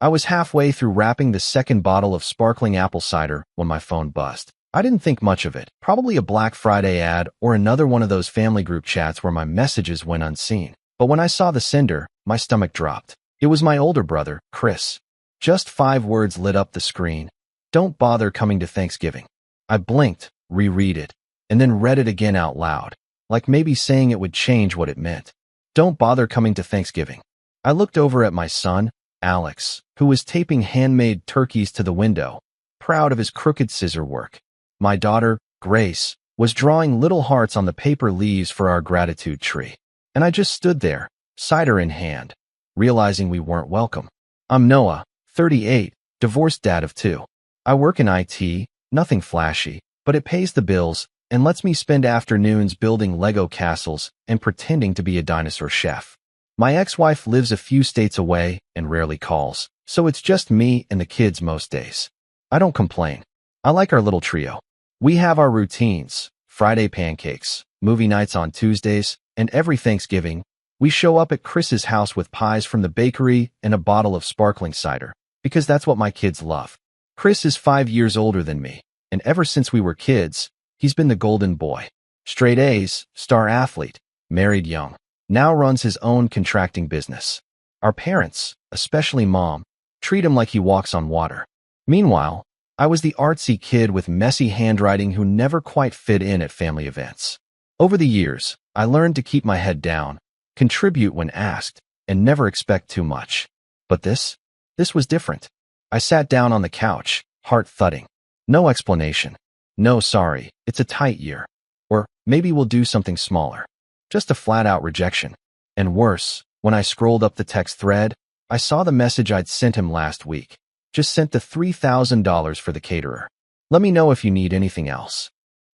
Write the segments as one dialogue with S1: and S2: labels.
S1: I was halfway through wrapping the second bottle of sparkling apple cider when my phone buzzed. I didn't think much of it, probably a Black Friday ad or another one of those family group chats where my messages went unseen. But when I saw the sender, my stomach dropped. It was my older brother, Chris. Just 5 words lit up the screen. Don't bother coming to Thanksgiving. I blinked, reread it, and then read it again out loud, like maybe saying it would change what it meant. Don't bother coming to Thanksgiving. I looked over at my son, Alex, who was taping handmade turkeys to the window, proud of his crooked scissor work. My daughter, Grace, was drawing little hearts on the paper leaves for our gratitude tree. And I just stood there, cider in hand, realizing we weren't welcome. I'm Noah, 38, divorced dad of 2. I work in IT, nothing flashy, but it pays the bills and lets me spend afternoons building Lego castles and pretending to be a dinosaur chef. My ex-wife lives a few states away and rarely calls, so it's just me and the kids most days. I don't complain. I like our little trio. We have our routines, Friday pancakes, movie nights on Tuesdays, and every Thanksgiving, we show up at Chris's house with pies from the bakery and a bottle of sparkling cider, because that's what my kids love. Chris is 5 years older than me, and ever since we were kids, he's been the golden boy. Straight A's, star athlete, married young, now runs his own contracting business. Our parents, especially Mom, treat him like he walks on water. Meanwhile, I was the artsy kid with messy handwriting who never quite fit in at family events. Over the years, I learned to keep my head down, contribute when asked, and never expect too much. But this was different. I sat down on the couch, heart thudding. No explanation. No sorry, it's a tight year. Or maybe we'll do something smaller. Just a flat-out rejection. And worse, when I scrolled up the text thread, I saw the message I'd sent him last week. Just sent the $3,000 for the caterer. Let me know if you need anything else.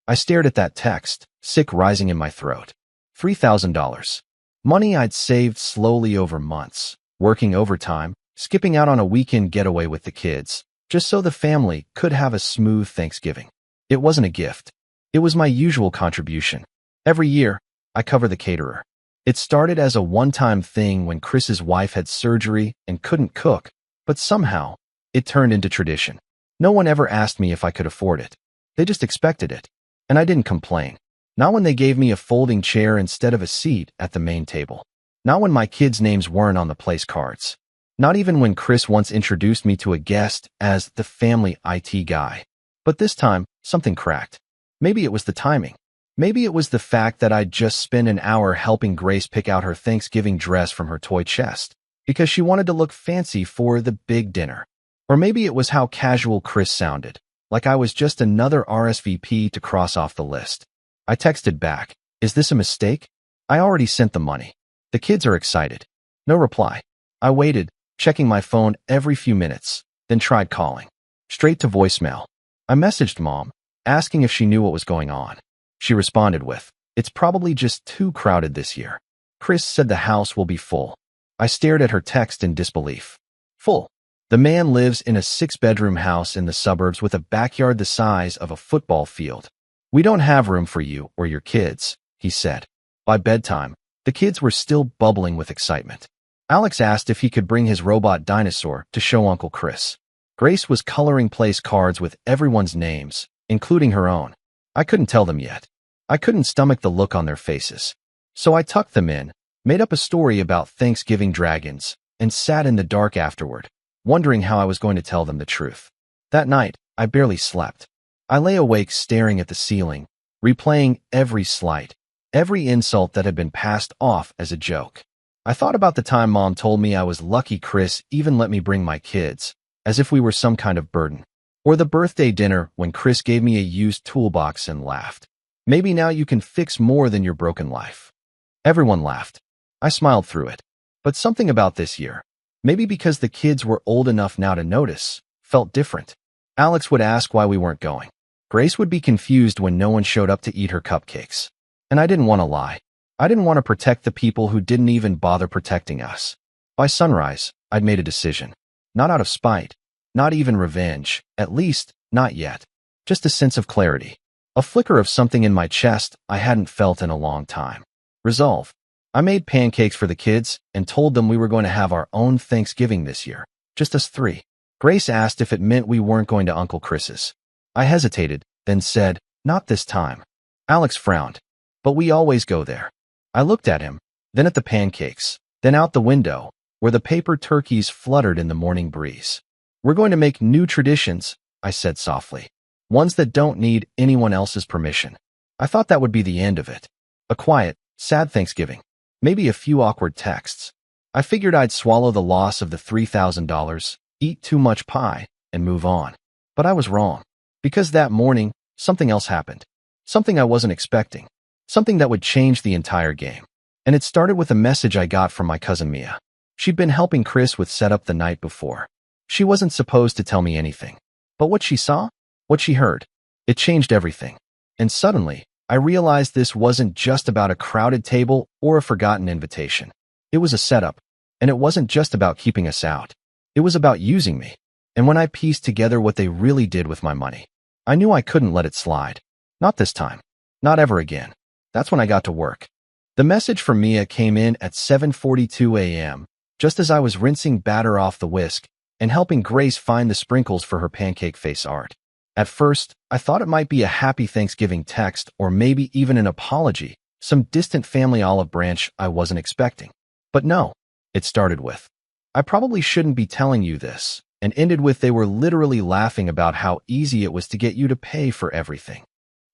S1: I stared at that text, sick rising in my throat. $3,000. Money I'd saved slowly over months, working overtime, skipping out on a weekend getaway with the kids, just so the family could have a smooth Thanksgiving. It wasn't a gift. It was my usual contribution. Every year, I cover the caterer. It started as a one-time thing when Chris's wife had surgery and couldn't cook, but somehow, it turned into tradition. No one ever asked me if I could afford it. They just expected it. And I didn't complain. Not when they gave me a folding chair instead of a seat at the main table. Not when my kids' names weren't on the place cards. Not even when Chris once introduced me to a guest as the family IT guy. But this time, something cracked. Maybe it was the timing. Maybe it was the fact that I'd just spent an hour helping Grace pick out her Thanksgiving dress from her toy chest, because she wanted to look fancy for the big dinner. Or maybe it was how casual Chris sounded, like I was just another RSVP to cross off the list. I texted back, "Is this a mistake? I already sent the money. The kids are excited." No reply. I waited, checking my phone every few minutes, then tried calling. Straight to voicemail. I messaged Mom, asking if she knew what was going on. She responded with, "It's probably just too crowded this year. Chris said the house will be full." I stared at her text in disbelief. Full. The man lives in a 6-bedroom house in the suburbs with a backyard the size of a football field. "We don't have room for you or your kids," he said. By bedtime, the kids were still bubbling with excitement. Alex asked if he could bring his robot dinosaur to show Uncle Chris. Grace was coloring place cards with everyone's names, including her own. I couldn't tell them yet. I couldn't stomach the look on their faces. So I tucked them in, made up a story about Thanksgiving dragons, and sat in the dark afterward, wondering how I was going to tell them the truth. That night, I barely slept. I lay awake staring at the ceiling, replaying every slight, every insult that had been passed off as a joke. I thought about the time Mom told me I was lucky Chris even let me bring my kids, as if we were some kind of burden. Or the birthday dinner when Chris gave me a used toolbox and laughed. "Maybe now you can fix more than your broken life." Everyone laughed. I smiled through it. But something about this year, maybe because the kids were old enough now to notice, felt different. Alex would ask why we weren't going. Grace would be confused when no one showed up to eat her cupcakes. And I didn't want to lie. I didn't want to protect the people who didn't even bother protecting us. By sunrise, I'd made a decision. Not out of spite. Not even revenge. At least, not yet. Just a sense of clarity. A flicker of something in my chest I hadn't felt in a long time. Resolve. I made pancakes for the kids and told them we were going to have our own Thanksgiving this year. Just us three. Grace asked if it meant we weren't going to Uncle Chris's. I hesitated, then said, not this time. Alex frowned. But we always go there. I looked at him, then at the pancakes, then out the window, where the paper turkeys fluttered in the morning breeze. We're going to make new traditions, I said softly. Ones that don't need anyone else's permission. I thought that would be the end of it. A quiet, sad Thanksgiving. Maybe a few awkward texts. I figured I'd swallow the loss of the $3,000, eat too much pie, and move on. But I was wrong. Because that morning, something else happened. Something I wasn't expecting. Something that would change the entire game. And it started with a message I got from my cousin Mia. She'd been helping Chris with setup the night before. She wasn't supposed to tell me anything. But what she saw? What she heard? It changed everything. And suddenly, I realized this wasn't just about a crowded table or a forgotten invitation. It was a setup. And it wasn't just about keeping us out. It was about using me. And when I pieced together what they really did with my money, I knew I couldn't let it slide. Not this time. Not ever again. That's when I got to work. The message from Mia came in at 7:42 a.m., just as I was rinsing batter off the whisk and helping Grace find the sprinkles for her pancake face art. At first, I thought it might be a happy Thanksgiving text or maybe even an apology, some distant family olive branch I wasn't expecting. But no, it started with, I probably shouldn't be telling you this, and ended with they were literally laughing about how easy it was to get you to pay for everything.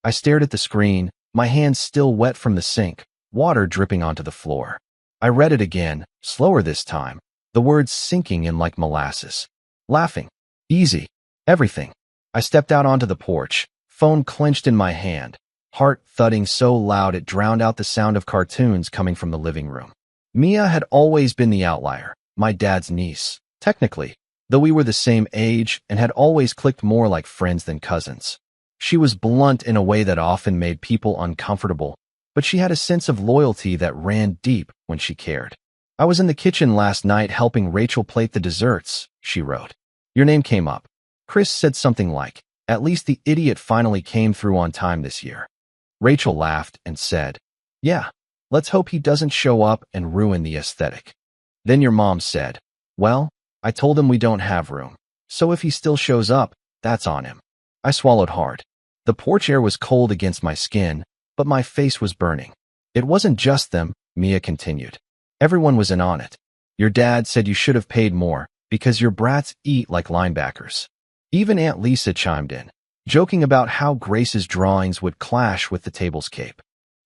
S1: I stared at the screen, my hands still wet from the sink, water dripping onto the floor. I read it again, slower this time, the words sinking in like molasses. Laughing. Easy. Everything. I stepped out onto the porch, phone clenched in my hand, heart thudding so loud it drowned out the sound of cartoons coming from the living room. Mia had always been the outlier, my dad's niece, technically, though we were the same age and had always clicked more like friends than cousins. She was blunt in a way that often made people uncomfortable, but she had a sense of loyalty that ran deep when she cared. I was in the kitchen last night helping Rachel plate the desserts, she wrote. Your name came up. Chris said something like, at least the idiot finally came through on time this year. Rachel laughed and said, yeah, let's hope he doesn't show up and ruin the aesthetic. Then your mom said, well, I told him we don't have room, so if he still shows up, that's on him. I swallowed hard. The porch air was cold against my skin, but my face was burning. It wasn't just them, Mia continued. Everyone was in on it. Your dad said you should have paid more because your brats eat like linebackers. Even Aunt Lisa chimed in, joking about how Grace's drawings would clash with the table's cape.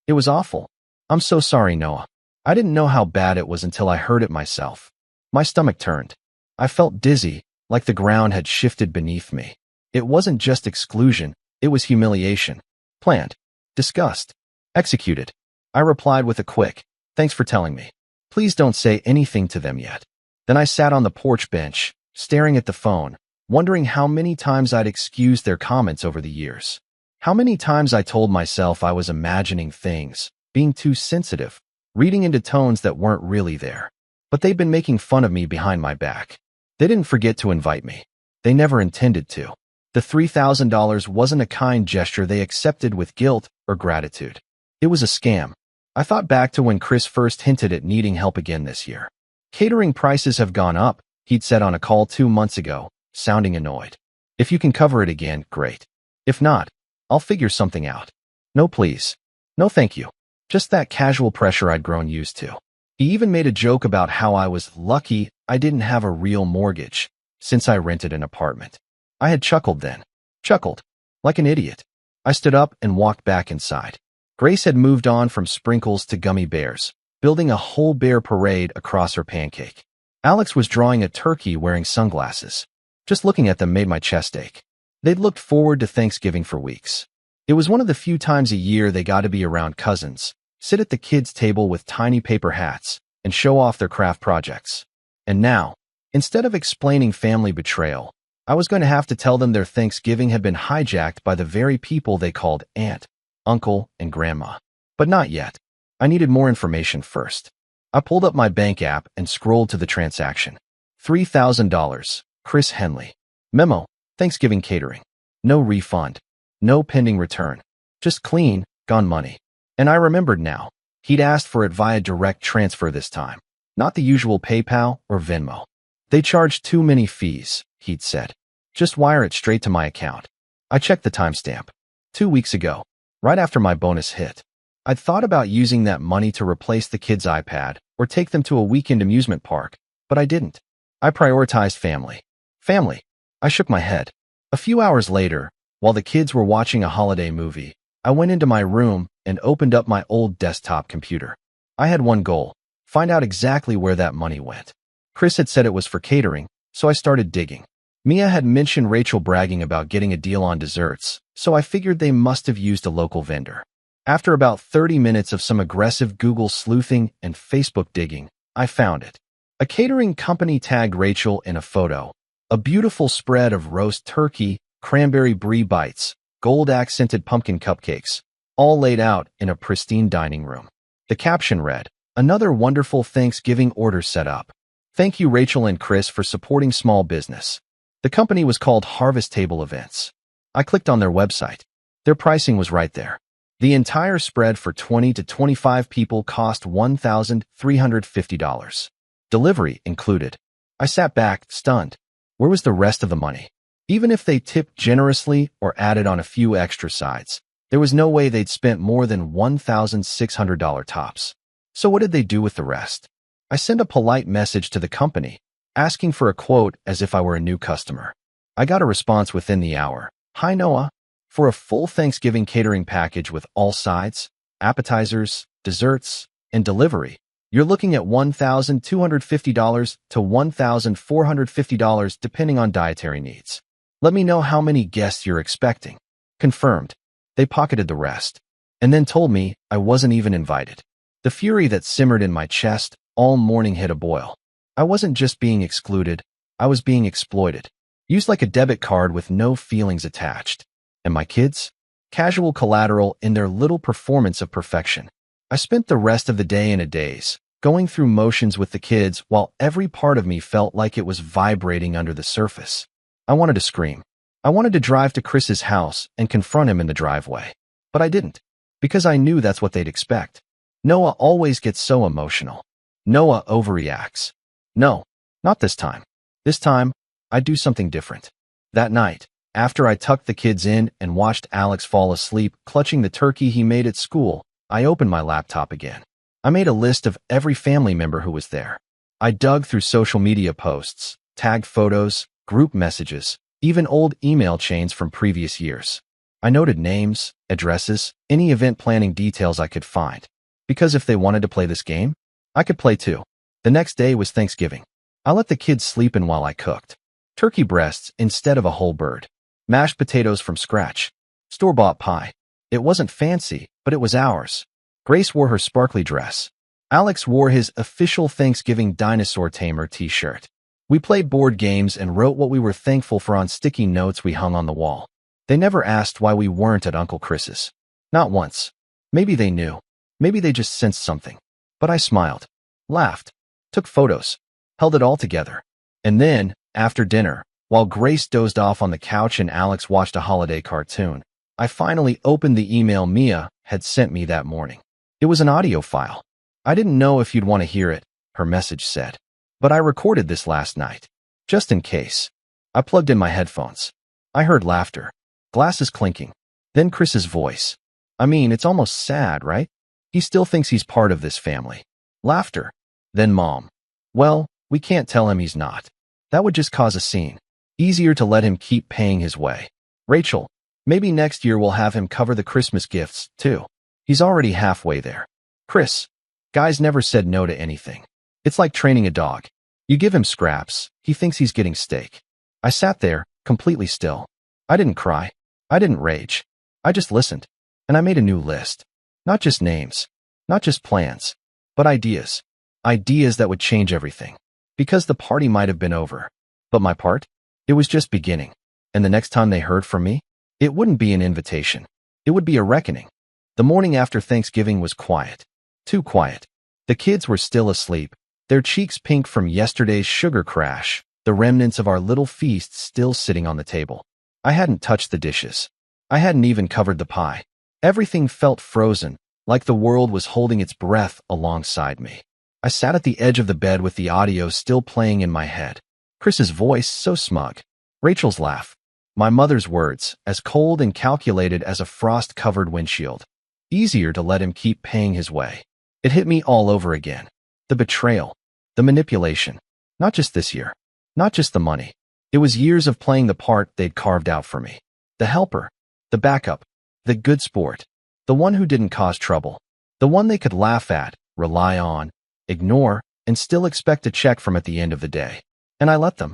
S1: It was awful. I'm so sorry, Noah. I didn't know how bad it was until I heard it myself. My stomach turned. I felt dizzy, like the ground had shifted beneath me. It wasn't just exclusion, it was humiliation. Planned. Discussed. Executed. I replied with a quick, thanks for telling me. Please don't say anything to them yet. Then I sat on the porch bench, staring at the phone, wondering how many times I'd excused their comments over the years. How many times I told myself I was imagining things, being too sensitive, reading into tones that weren't really there. But they'd been making fun of me behind my back. They didn't forget to invite me. They never intended to. The $3,000 wasn't a kind gesture they accepted with guilt or gratitude. It was a scam. I thought back to when Chris first hinted at needing help again this year. Catering prices have gone up, he'd said on a call 2 months ago, sounding annoyed. If you can cover it again, great. If not, I'll figure something out. No please. No thank you. Just that casual pressure I'd grown used to. He even made a joke about how I was lucky I didn't have a real mortgage, since I rented an apartment. I had chuckled then. Chuckled. Like an idiot. I stood up and walked back inside. Grace had moved on from sprinkles to gummy bears, building a whole bear parade across her pancake. Alex was drawing a turkey wearing sunglasses. Just looking at them made my chest ache. They'd looked forward to Thanksgiving for weeks. It was one of the few times a year they got to be around cousins, sit at the kids' table with tiny paper hats, and show off their craft projects. And now, instead of explaining family betrayal, I was going to have to tell them their Thanksgiving had been hijacked by the very people they called aunt, uncle, and grandma. But not yet. I needed more information first. I pulled up my bank app and scrolled to the transaction. $3,000, Chris Henley. Memo, Thanksgiving catering. No refund. No pending return. Just clean, gone money. And I remembered now. He'd asked for it via direct transfer this time. Not the usual PayPal or Venmo. They charge too many fees, he'd said. Just wire it straight to my account. I checked the timestamp. 2 weeks ago, right after my bonus hit. I'd thought about using that money to replace the kids' iPad or take them to a weekend amusement park, but I didn't. I prioritized family. Family. I shook my head. A few hours later, while the kids were watching a holiday movie, I went into my room and opened up my old desktop computer. I had one goal: find out exactly where that money went. Chris had said it was for catering, so I started digging. Mia had mentioned Rachel bragging about getting a deal on desserts, so I figured they must have used a local vendor. After about 30 minutes of some aggressive Google sleuthing and Facebook digging, I found it. A catering company tagged Rachel in a photo. A beautiful spread of roast turkey, cranberry brie bites, gold-accented pumpkin cupcakes, all laid out in a pristine dining room. The caption read, "Another wonderful Thanksgiving order set up. Thank you Rachel and Chris for supporting small business." The company was called Harvest Table Events. I clicked on their website. Their pricing was right there. The entire spread for 20 to 25 people cost $1,350. Delivery included. I sat back, stunned. Where was the rest of the money? Even if they tipped generously or added on a few extra sides, there was no way they'd spent more than $1,600 tops. So what did they do with the rest? I sent a polite message to the company, asking for a quote as if I were a new customer. I got a response within the hour. "Hi Noah. For a full Thanksgiving catering package with all sides, appetizers, desserts, and delivery, you're looking at $1,250 to $1,450 depending on dietary needs. Let me know how many guests you're expecting." Confirmed. They pocketed the rest, and then told me I wasn't even invited. The fury that simmered in my chest all morning hit a boil. I wasn't just being excluded, I was being exploited. Used like a debit card with no feelings attached. And my kids? Casual collateral in their little performance of perfection. I spent the rest of the day in a daze, going through motions with the kids while every part of me felt like it was vibrating under the surface. I wanted to scream. I wanted to drive to Chris's house and confront him in the driveway. But I didn't, because I knew that's what they'd expect. Noah always gets so emotional. Noah overreacts. No, not this time. This time, I'd do something different. That night, after I tucked the kids in and watched Alex fall asleep clutching the turkey he made at school, I opened my laptop again. I made a list of every family member who was there. I dug through social media posts, tagged photos, group messages, even old email chains from previous years. I noted names, addresses, any event planning details I could find. Because if they wanted to play this game, I could play too. The next day was Thanksgiving. I let the kids sleep in while I cooked. Turkey breasts instead of a whole bird. Mashed potatoes from scratch. Store-bought pie. It wasn't fancy, but it was ours. Grace wore her sparkly dress. Alex wore his official Thanksgiving dinosaur tamer t-shirt. We played board games and wrote what we were thankful for on sticky notes we hung on the wall. They never asked why we weren't at Uncle Chris's. Not once. Maybe they knew. Maybe they just sensed something. But I smiled, laughed, took photos, held it all together. And then, after dinner, while Grace dozed off on the couch and Alex watched a holiday cartoon, I finally opened the email Mia had sent me that morning. It was an audio file. "I didn't know if you'd want to hear it," her message said. "But I recorded this last night, just in case." I plugged in my headphones. I heard laughter, glasses clinking, then Chris's voice. "I mean, it's almost sad, right? He still thinks he's part of this family." Laughter. Then Mom. "Well, we can't tell him he's not. That would just cause a scene. Easier to let him keep paying his way. Rachel, maybe next year we'll have him cover the Christmas gifts, too. He's already halfway there." Chris. "Guys never said no to anything. It's like training a dog. You give him scraps, he thinks he's getting steak." I sat there, completely still. I didn't cry. I didn't rage. I just listened. And I made a new list. Not just names. Not just plans. But ideas. Ideas that would change everything. Because the party might have been over. But my part? It was just beginning. And the next time they heard from me, it wouldn't be an invitation. It would be a reckoning. The morning after Thanksgiving was quiet. Too quiet. The kids were still asleep, their cheeks pink from yesterday's sugar crash, the remnants of our little feast still sitting on the table. I hadn't touched the dishes. I hadn't even covered the pie. Everything felt frozen, like the world was holding its breath alongside me. I sat at the edge of the bed with the audio still playing in my head. Chris's voice so smug. Rachel's laugh. My mother's words, as cold and calculated as a frost-covered windshield. Easier to let him keep paying his way. It hit me all over again. The betrayal. The manipulation. Not just this year. Not just the money. It was years of playing the part they'd carved out for me. The helper. The backup. The good sport. The one who didn't cause trouble. The one they could laugh at, rely on, ignore, and still expect a check from at the end of the day. And I let them.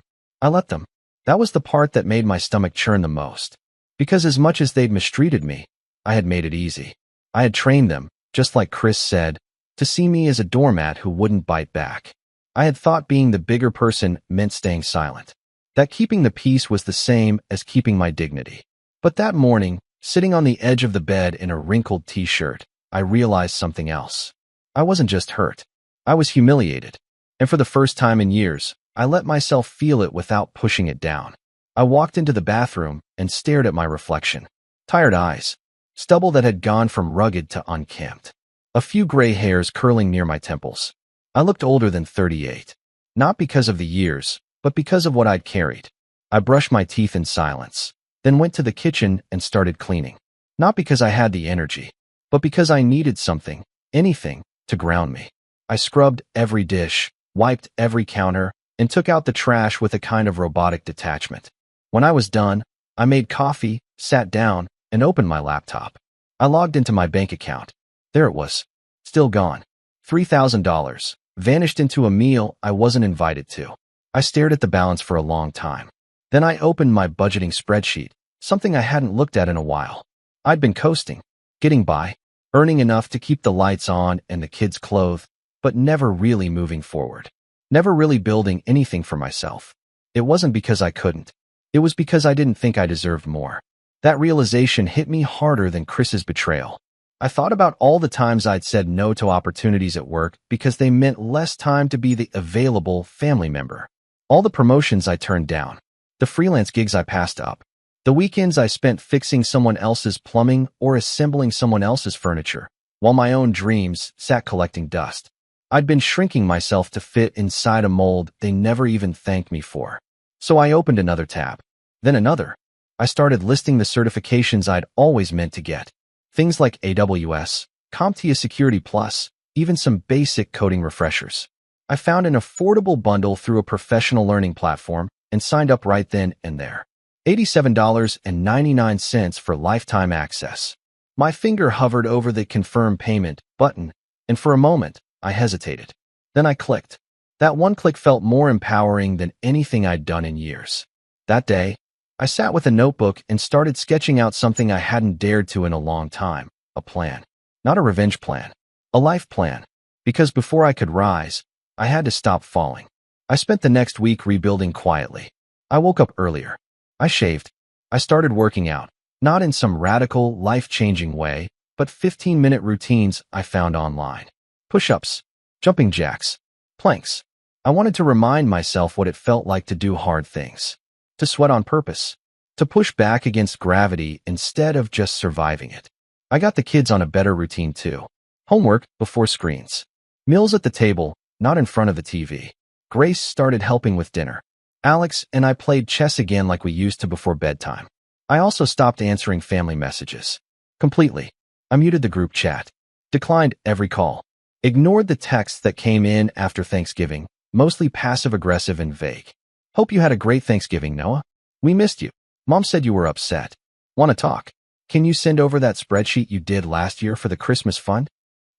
S1: That was the part that made my stomach churn the most. Because as much as they'd mistreated me, I had made it easy. I had trained them, just like Chris said, to see me as a doormat who wouldn't bite back. I had thought being the bigger person meant staying silent. That keeping the peace was the same as keeping my dignity. But that morning, sitting on the edge of the bed in a wrinkled t-shirt, I realized something else. I wasn't just hurt. I was humiliated. And for the first time in years, I let myself feel it without pushing it down. I walked into the bathroom and stared at my reflection. Tired eyes. Stubble that had gone from rugged to unkempt. A few gray hairs curling near my temples. I looked older than 38. Not because of the years, but because of what I'd carried. I brushed my teeth in silence, then went to the kitchen and started cleaning. Not because I had the energy, but because I needed something, anything, to ground me. I scrubbed every dish, wiped every counter, and took out the trash with a kind of robotic detachment. When I was done, I made coffee, sat down, and opened my laptop. I logged into my bank account. There it was. Still gone. $3,000. Vanished into a meal I wasn't invited to. I stared at the balance for a long time. Then I opened my budgeting spreadsheet, something I hadn't looked at in a while. I'd been coasting, getting by, earning enough to keep the lights on and the kids clothed, but never really moving forward. Never really building anything for myself. It wasn't because I couldn't. It was because I didn't think I deserved more. That realization hit me harder than Chris's betrayal. I thought about all the times I'd said no to opportunities at work because they meant less time to be the available family member. All the promotions I turned down. The freelance gigs I passed up. The weekends I spent fixing someone else's plumbing or assembling someone else's furniture, while my own dreams sat collecting dust. I'd been shrinking myself to fit inside a mold they never even thanked me for. So I opened another tab. Then another. I started listing the certifications I'd always meant to get. Things like AWS, CompTIA Security Plus, even some basic coding refreshers. I found an affordable bundle through a professional learning platform and signed up right then and there. $87.99 for lifetime access. My finger hovered over the confirm payment button, and for a moment, I hesitated. Then I clicked. That one click felt more empowering than anything I'd done in years. That day, I sat with a notebook and started sketching out something I hadn't dared to in a long time. A plan. Not a revenge plan. A life plan. Because before I could rise, I had to stop falling. I spent the next week rebuilding quietly. I woke up earlier. I shaved. I started working out. Not in some radical, life-changing way, but 15-minute routines I found online. Push-ups, jumping jacks, planks. I wanted to remind myself what it felt like to do hard things. To sweat on purpose. To push back against gravity instead of just surviving it. I got the kids on a better routine too. Homework before screens. Meals at the table, not in front of the TV. Grace started helping with dinner. Alex and I played chess again like we used to before bedtime. I also stopped answering family messages. Completely. I muted the group chat. Declined every call. Ignored the texts that came in after Thanksgiving, mostly passive-aggressive and vague. Hope you had a great Thanksgiving, Noah. We missed you. Mom said you were upset. Want to talk? Can you send over that spreadsheet you did last year for the Christmas fund?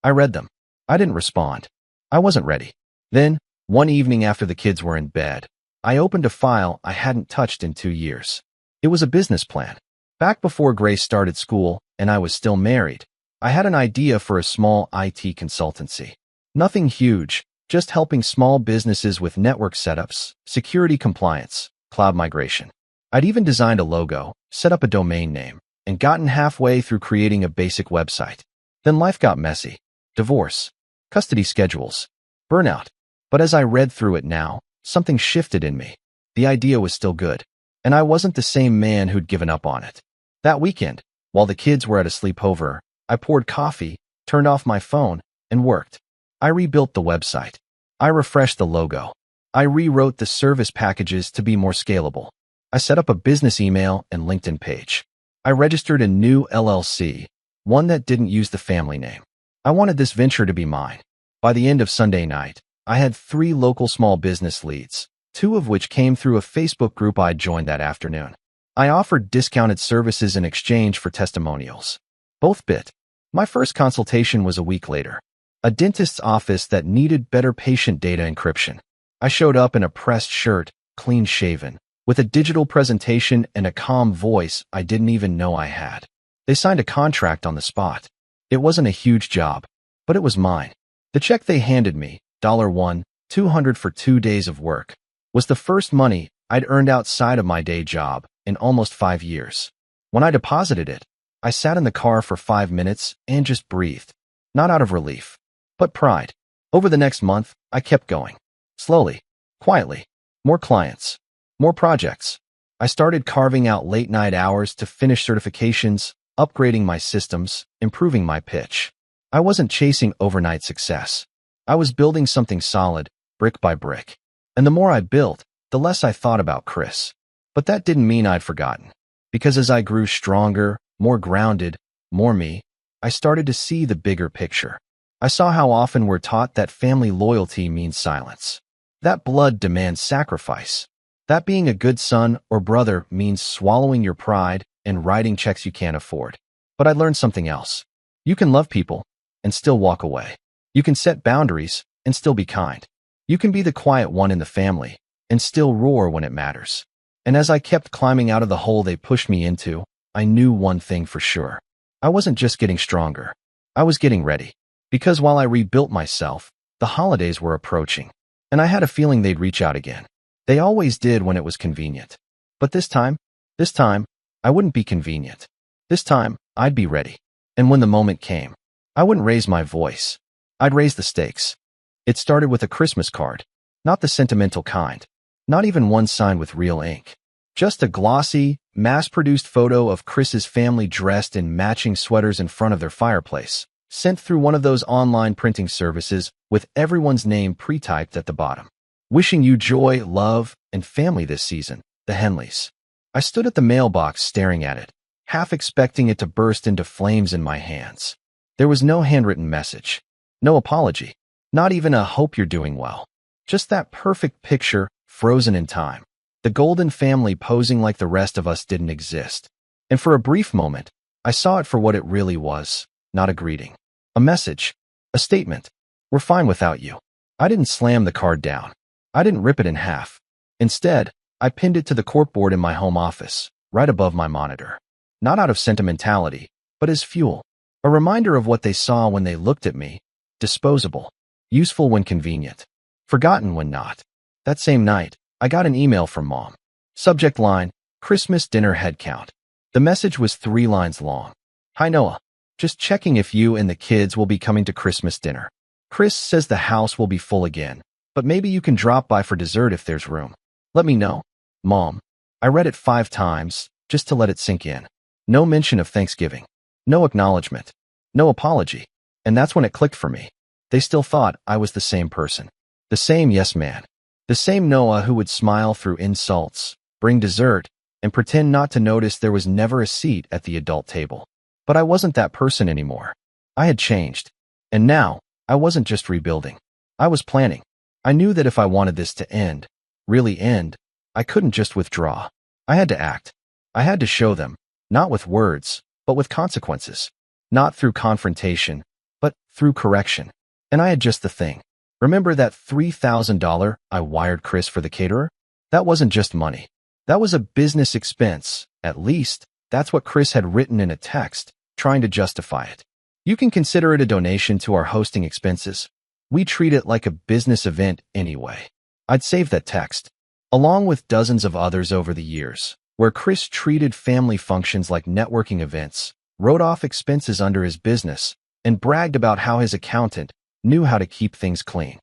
S1: I read them. I didn't respond. I wasn't ready. Then, one evening after the kids were in bed, I opened a file I hadn't touched in 2 years. It was a business plan. Back before Grace started school and I was still married, I had an idea for a small IT consultancy. Nothing huge, just helping small businesses with network setups, security compliance, cloud migration. I'd even designed a logo, set up a domain name, and gotten halfway through creating a basic website. Then life got messy. Divorce, custody schedules, burnout. But as I read through it now, something shifted in me. The idea was still good, and I wasn't the same man who'd given up on it. That weekend, while the kids were at a sleepover, I poured coffee, turned off my phone, and worked. I rebuilt the website. I refreshed the logo. I rewrote the service packages to be more scalable. I set up a business email and LinkedIn page. I registered a new LLC, one that didn't use the family name. I wanted this venture to be mine. By the end of Sunday night, I had 3 local small business leads, 2 of which came through a Facebook group I'd joined that afternoon. I offered discounted services in exchange for testimonials. Both bit. My first consultation was a week later. A dentist's office that needed better patient data encryption. I showed up in a pressed shirt, clean-shaven, with a digital presentation and a calm voice I didn't even know I had. They signed a contract on the spot. It wasn't a huge job, but it was mine. The check they handed me, $1,200 for 2 days of work, was the first money I'd earned outside of my day job in almost 5 years. When I deposited it, I sat in the car for 5 minutes and just breathed, not out of relief, but pride. Over the next month, I kept going. Slowly, quietly, more clients, more projects. I started carving out late-night hours to finish certifications, upgrading my systems, improving my pitch. I wasn't chasing overnight success. I was building something solid, brick by brick. And the more I built, the less I thought about Chris. But that didn't mean I'd forgotten. Because as I grew stronger, more grounded, more me, I started to see the bigger picture. I saw how often we're taught that family loyalty means silence. That blood demands sacrifice. That being a good son or brother means swallowing your pride and writing checks you can't afford. But I learned something else. You can love people and still walk away. You can set boundaries and still be kind. You can be the quiet one in the family and still roar when it matters. And as I kept climbing out of the hole they pushed me into, I knew one thing for sure. I wasn't just getting stronger. I was getting ready. Because while I rebuilt myself, the holidays were approaching. And I had a feeling they'd reach out again. They always did when it was convenient. But this time, I wouldn't be convenient. This time, I'd be ready. And when the moment came, I wouldn't raise my voice. I'd raise the stakes. It started with a Christmas card. Not the sentimental kind. Not even one signed with real ink. Just a glossy, mass-produced photo of Chris's family dressed in matching sweaters in front of their fireplace, sent through one of those online printing services with everyone's name pre-typed at the bottom. Wishing you joy, love, and family this season, the Henleys. I stood at the mailbox staring at it, half expecting it to burst into flames in my hands. There was no handwritten message, no apology, not even a hope you're doing well. Just that perfect picture, frozen in time. The Golden family posing like the rest of us didn't exist. And for a brief moment, I saw it for what it really was, not a greeting. A message, a statement. We're fine without you. I didn't slam the card down. I didn't rip it in half. Instead, I pinned it to the corkboard in my home office, right above my monitor. Not out of sentimentality, but as fuel. A reminder of what they saw when they looked at me. Disposable. Useful when convenient. Forgotten when not. That same night, I got an email from Mom. Subject line, Christmas dinner head count. The message was 3 lines long. Hi Noah. Just checking if you and the kids will be coming to Christmas dinner. Chris says the house will be full again, but maybe you can drop by for dessert if there's room. Let me know. Mom. I read it 5 times, just to let it sink in. No mention of Thanksgiving. No acknowledgement. No apology. And that's when it clicked for me. They still thought I was the same person. The same yes man. The same Noah who would smile through insults, bring dessert, and pretend not to notice there was never a seat at the adult table. But I wasn't that person anymore. I had changed. And now, I wasn't just rebuilding. I was planning. I knew that if I wanted this to end, really end, I couldn't just withdraw. I had to act. I had to show them, not with words, but with consequences. Not through confrontation, but through correction. And I had just the thing. Remember that $3,000 I wired Chris for the caterer? That wasn't just money. That was a business expense. At least, that's what Chris had written in a text, trying to justify it. You can consider it a donation to our hosting expenses. We treat it like a business event anyway. I'd saved that text, along with dozens of others over the years, where Chris treated family functions like networking events, wrote off expenses under his business, and bragged about how his accountant knew how to keep things clean.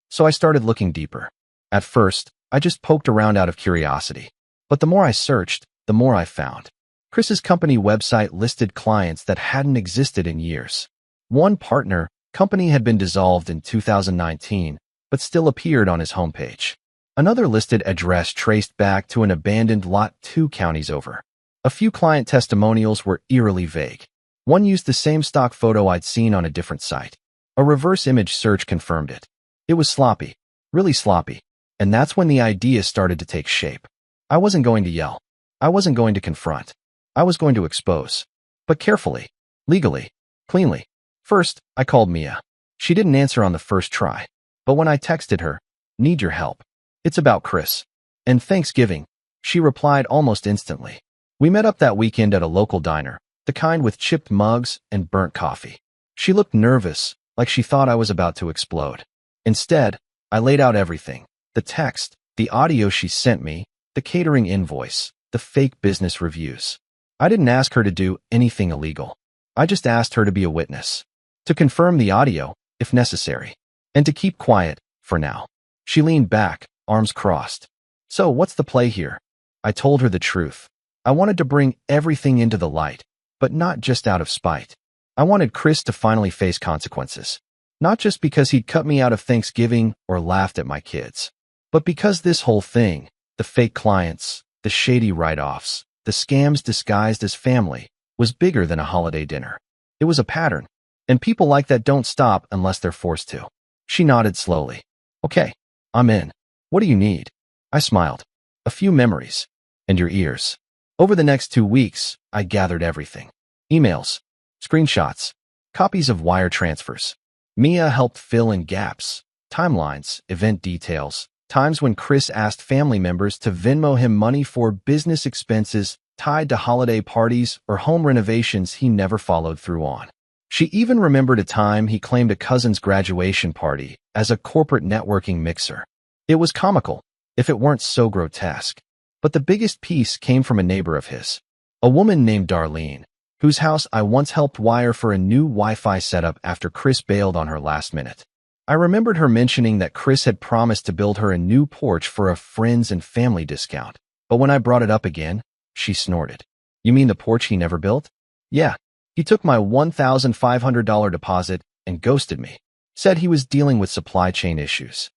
S1: So I started looking deeper. At first, I just poked around out of curiosity. But the more I searched, the more I found. Chris's company website listed clients that hadn't existed in years. One partner company had been dissolved in 2019, but still appeared on his homepage. Another listed address traced back to an abandoned lot 2 counties over. A few client testimonials were eerily vague. One used the same stock photo I'd seen on a different site. A reverse image search confirmed it. It was sloppy, really sloppy, and that's when the idea started to take shape. I wasn't going to yell. I wasn't going to confront. I was going to expose. But carefully, legally, cleanly. First, I called Mia. She didn't answer on the first try. But when I texted her, "Need your help. It's about Chris and Thanksgiving," she replied almost instantly. We met up that weekend at a local diner, the kind with chipped mugs and burnt coffee. She looked nervous, like she thought I was about to explode. Instead, I laid out everything. The text, the audio she sent me, the catering invoice, the fake business reviews. I didn't ask her to do anything illegal. I just asked her to be a witness, to confirm the audio, if necessary, and to keep quiet, for now. She leaned back, arms crossed. "So what's the play here?" I told her the truth. I wanted to bring everything into the light, but not just out of spite. I wanted Chris to finally face consequences. Not just because he'd cut me out of Thanksgiving or laughed at my kids, but because this whole thing, the fake clients, the shady write-offs, the scams disguised as family, was bigger than a holiday dinner. It was a pattern, and people like that don't stop unless they're forced to. She nodded slowly. "Okay, I'm in. What do you need?" I smiled. "A few memories. And your ears." Over the next 2 weeks, I gathered everything. Emails, screenshots, copies of wire transfers. Mia helped fill in gaps, timelines, event details, times when Chris asked family members to Venmo him money for business expenses tied to holiday parties or home renovations he never followed through on. She even remembered a time he claimed a cousin's graduation party as a corporate networking mixer. It was comical, if it weren't so grotesque. But the biggest piece came from a neighbor of his, a woman named Darlene, whose house I once helped wire for a new Wi-Fi setup after Chris bailed on her last minute. I remembered her mentioning that Chris had promised to build her a new porch for a friends and family discount. But when I brought it up again, she snorted. "You mean the porch he never built?" "Yeah. He took my $1,500 deposit and ghosted me. Said he was dealing with supply chain issues.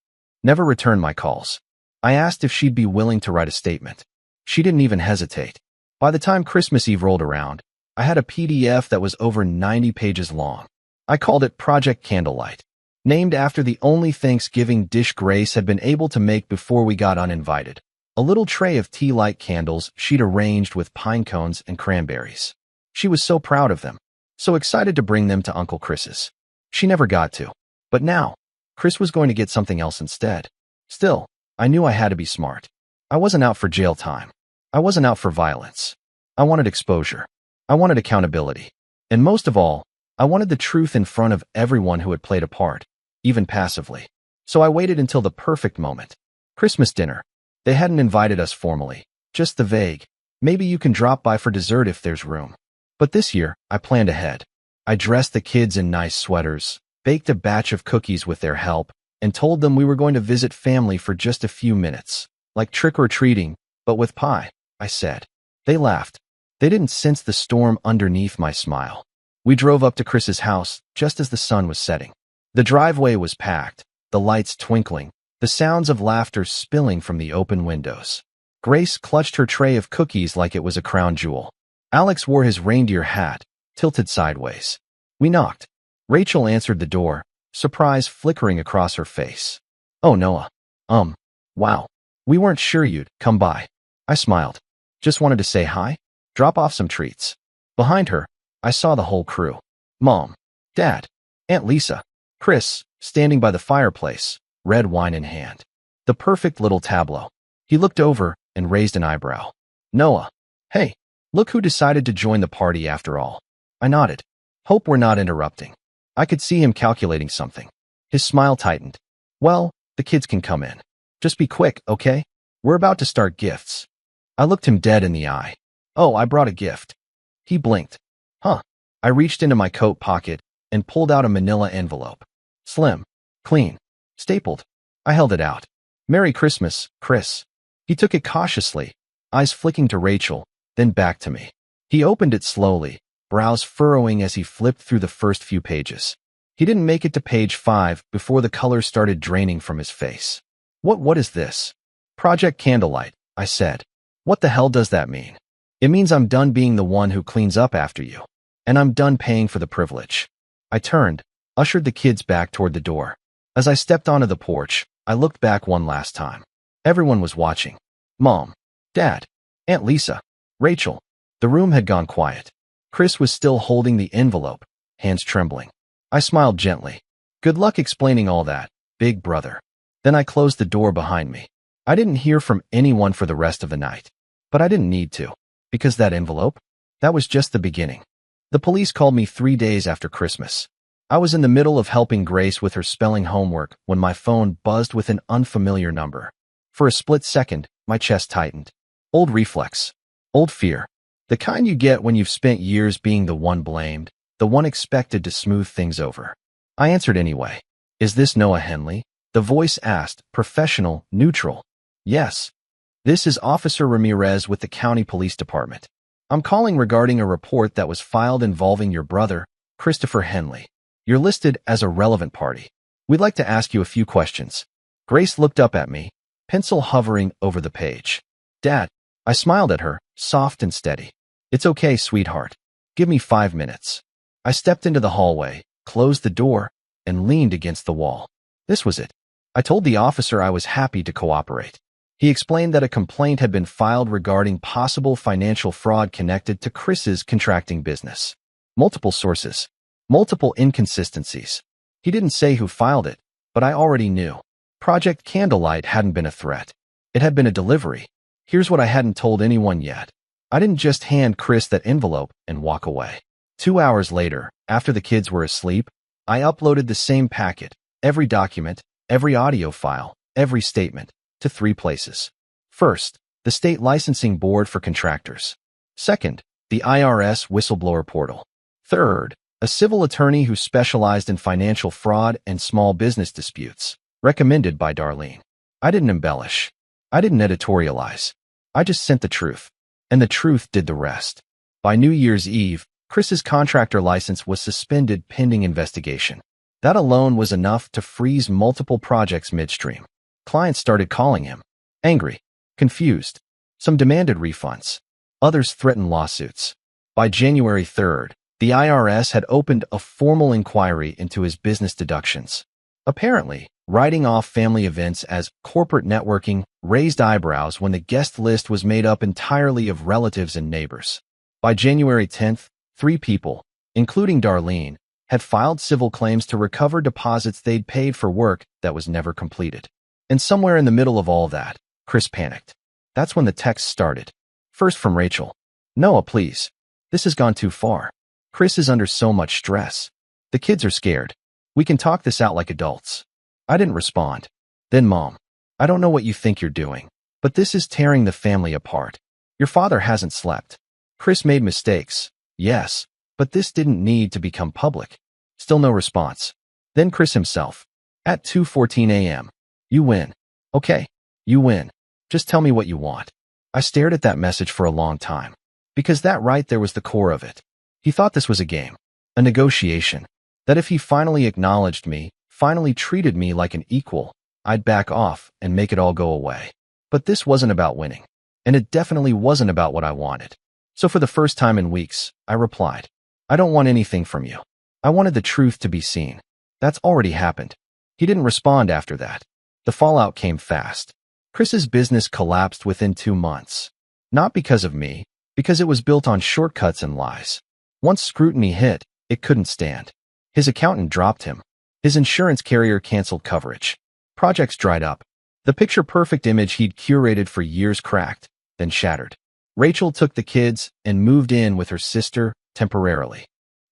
S1: Never returned my calls. I asked if she'd be willing to write a statement. She didn't even hesitate. By the time Christmas Eve rolled around, I had a PDF that was over 90 pages long. I called it Project Candlelight, named after the only Thanksgiving dish Grace had been able to make before we got uninvited. A little tray of tea-light candles she'd arranged with pine cones and cranberries. She was so proud of them, so excited to bring them to Uncle Chris's. She never got to. But now, Chris was going to get something else instead. Still, I knew I had to be smart. I wasn't out for jail time. I wasn't out for violence. I wanted exposure. I wanted accountability. And most of all, I wanted the truth in front of everyone who had played a part, even passively. So I waited until the perfect moment. Christmas dinner. They hadn't invited us formally, just the vague, "Maybe you can drop by for dessert if there's room." But this year, I planned ahead. I dressed the kids in nice sweaters, baked a batch of cookies with their help, and told them we were going to visit family for just a few minutes, like trick-or-treating, but with pie, I said. They laughed. They didn't sense the storm underneath my smile. We drove up to Chris's house just as the sun was setting. The driveway was packed, the lights twinkling, the sounds of laughter spilling from the open windows. Grace clutched her tray of cookies like it was a crown jewel. Alex wore his reindeer hat, tilted sideways. We knocked. Rachel answered the door, surprise flickering across her face. "Oh, Noah. Wow. We weren't sure you'd come by." I smiled. "Just wanted to say hi. Drop off some treats." Behind her, I saw the whole crew. Mom, Dad, Aunt Lisa, Chris, standing by the fireplace, red wine in hand. The perfect little tableau. He looked over and raised an eyebrow. "Noah, hey, look who decided to join the party after all." I nodded. Hope we're not interrupting. I could see him calculating something. His smile tightened. "Well, the kids can come in. Just be quick, okay? We're about to start gifts." I looked him dead in the eye. "Oh, I brought a gift." He blinked. "Huh." I reached into my coat pocket and pulled out a manila envelope. Slim, clean, stapled. I held it out. "Merry Christmas, Chris." He took it cautiously, eyes flicking to Rachel, then back to me. He opened it slowly, brows furrowing as he flipped through the first few pages. He didn't make it to page 5 before the color started draining from his face. What is this?" Project Candlelight, I said. What the hell does that mean? It means I'm done being the one who cleans up after you. And I'm done paying for the privilege. I turned, ushered the kids back toward the door. As I stepped onto the porch, I looked back one last time. Everyone was watching. Mom, Dad, Aunt Lisa, Rachel. The room had gone quiet. Chris was still holding the envelope, hands trembling. I smiled gently. Good luck explaining all that, big brother. Then I closed the door behind me. I didn't hear from anyone for the rest of the night. But I didn't need to. Because that envelope? That was just the beginning. The police called me 3 days after Christmas. I was in the middle of helping Grace with her spelling homework when my phone buzzed with an unfamiliar number. For a split second, my chest tightened. Old reflex. Old fear. The kind you get when you've spent years being the one blamed, the one expected to smooth things over. I answered anyway. Is this Noah Henley? The voice asked, professional, neutral. Yes. This is Officer Ramirez with the County Police Department. I'm calling regarding a report that was filed involving your brother, Christopher Henley. You're listed as a relevant party. We'd like to ask you a few questions. Grace looked up at me, pencil hovering over the page. Dad, I smiled at her, soft and steady. It's okay, sweetheart. Give me 5 minutes. I stepped into the hallway, closed the door, and leaned against the wall. This was it. I told the officer I was happy to cooperate. He explained that a complaint had been filed regarding possible financial fraud connected to Chris's contracting business. Multiple sources. Multiple inconsistencies. He didn't say who filed it, but I already knew. Project Candlelight hadn't been a threat. It had been a delivery. Here's what I hadn't told anyone yet. I didn't just hand Chris that envelope and walk away. 2 hours later, after the kids were asleep, I uploaded the same packet, every document, every audio file, every statement, to 3 places. First, the State Licensing Board for Contractors. Second, the IRS Whistleblower Portal. Third, a civil attorney who specialized in financial fraud and small business disputes, recommended by Darlene. I didn't embellish. I didn't editorialize. I just sent the truth. And the truth did the rest. By New Year's Eve, Chris's contractor license was suspended pending investigation. That alone was enough to freeze multiple projects midstream. Clients started calling him. Angry. Confused. Some demanded refunds. Others threatened lawsuits. By January 3rd, the IRS had opened a formal inquiry into his business deductions. Apparently, writing off family events as corporate networking raised eyebrows when the guest list was made up entirely of relatives and neighbors. By January 10th, 3 people, including Darlene, had filed civil claims to recover deposits they'd paid for work that was never completed. And somewhere in the middle of all that, Chris panicked. That's when the text started. First from Rachel. Noah, please. This has gone too far. Chris is under so much stress. The kids are scared. We can talk this out like adults. I didn't respond. Then Mom. I don't know what you think you're doing, but this is tearing the family apart. Your father hasn't slept. Chris made mistakes. Yes, but this didn't need to become public. Still no response. Then Chris himself. At 2:14 a.m. You win. Okay, you win. Just tell me what you want. I stared at that message for a long time. Because that right there was the core of it. He thought this was a game. A negotiation. That if he finally acknowledged me, finally treated me like an equal, I'd back off and make it all go away. But this wasn't about winning. And it definitely wasn't about what I wanted. So for the first time in weeks, I replied, I don't want anything from you. I wanted the truth to be seen. That's already happened. He didn't respond after that. The fallout came fast. Chris's business collapsed within 2 months. Not because of me, because it was built on shortcuts and lies. Once scrutiny hit, it couldn't stand. His accountant dropped him. His insurance carrier canceled coverage. Projects dried up. The picture-perfect image he'd curated for years cracked, then shattered. Rachel took the kids and moved in with her sister temporarily.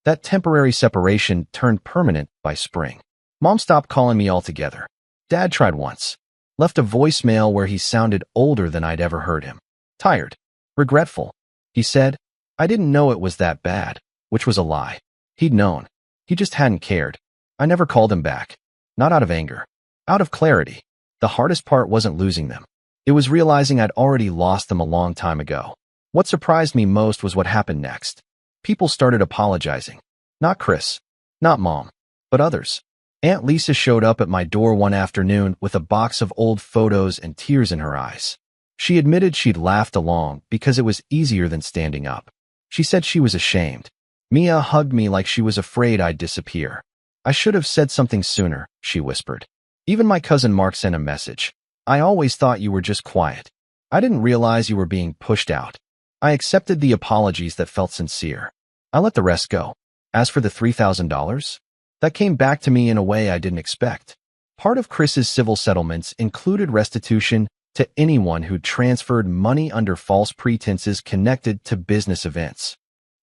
S1: That temporary separation turned permanent by spring. Mom stopped calling me altogether. Dad tried once. Left a voicemail where he sounded older than I'd ever heard him. Tired. Regretful. He said, I didn't know it was that bad, which was a lie. He'd known. He just hadn't cared. I never called him back. Not out of anger. Out of clarity. The hardest part wasn't losing them. It was realizing I'd already lost them a long time ago. What surprised me most was what happened next. People started apologizing. Not Chris. Not Mom. But others. Aunt Lisa showed up at my door one afternoon with a box of old photos and tears in her eyes. She admitted she'd laughed along because it was easier than standing up. She said she was ashamed. Mia hugged me like she was afraid I'd disappear. I should have said something sooner, she whispered. Even my cousin Mark sent a message. I always thought you were just quiet. I didn't realize you were being pushed out. I accepted the apologies that felt sincere. I let the rest go. As for the $3,000, that came back to me in a way I didn't expect. Part of Chris's civil settlements included restitution to anyone who transferred money under false pretenses connected to business events.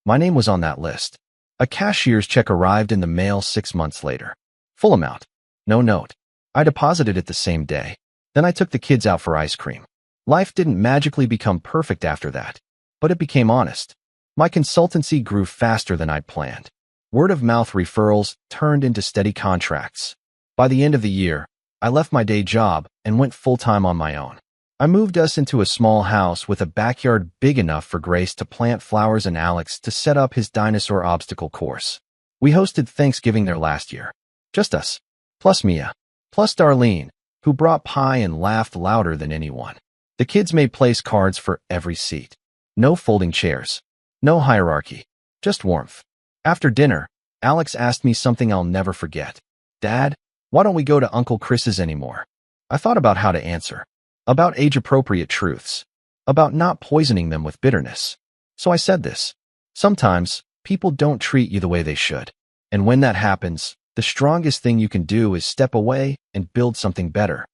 S1: My name was on that list. A cashier's check arrived in the mail 6 months later. Full amount. No note. I deposited it the same day. Then I took the kids out for ice cream. Life didn't magically become perfect after that, but it became honest. My consultancy grew faster than I'd planned. Word-of-mouth referrals turned into steady contracts. By the end of the year, I left my day job and went full-time on my own. I moved us into a small house with a backyard big enough for Grace to plant flowers and Alex to set up his dinosaur obstacle course. We hosted Thanksgiving there last year. Just us. Plus Mia. Plus Darlene, who brought pie and laughed louder than anyone. The kids made place cards for every seat. No folding chairs. No hierarchy. Just warmth. After dinner, Alex asked me something I'll never forget. Dad, why don't we go to Uncle Chris's anymore? I thought about how to answer. About age-appropriate truths. About not poisoning them with bitterness. So I said this. Sometimes, people don't treat you the way they should. And when that happens, the strongest thing you can do is step away and build something better.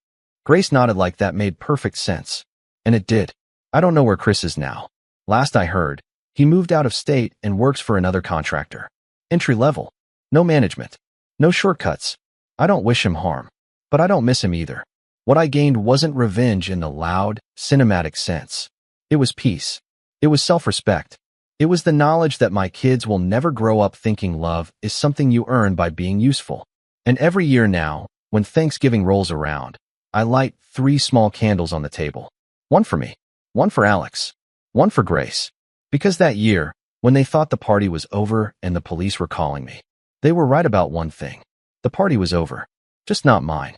S1: Grace nodded like that made perfect sense. And it did. I don't know where Chris is now. Last I heard, he moved out of state and works for another contractor. Entry level. No management. No shortcuts. I don't wish him harm. But I don't miss him either. What I gained wasn't revenge in the loud, cinematic sense. It was peace. It was self-respect. It was the knowledge that my kids will never grow up thinking love is something you earn by being useful. And every year now, when Thanksgiving rolls around, I light 3 small candles on the table. One for me. One for Alex. One for Grace. Because that year, when they thought the party was over and the police were calling me, they were right about one thing. The party was over. Just not mine.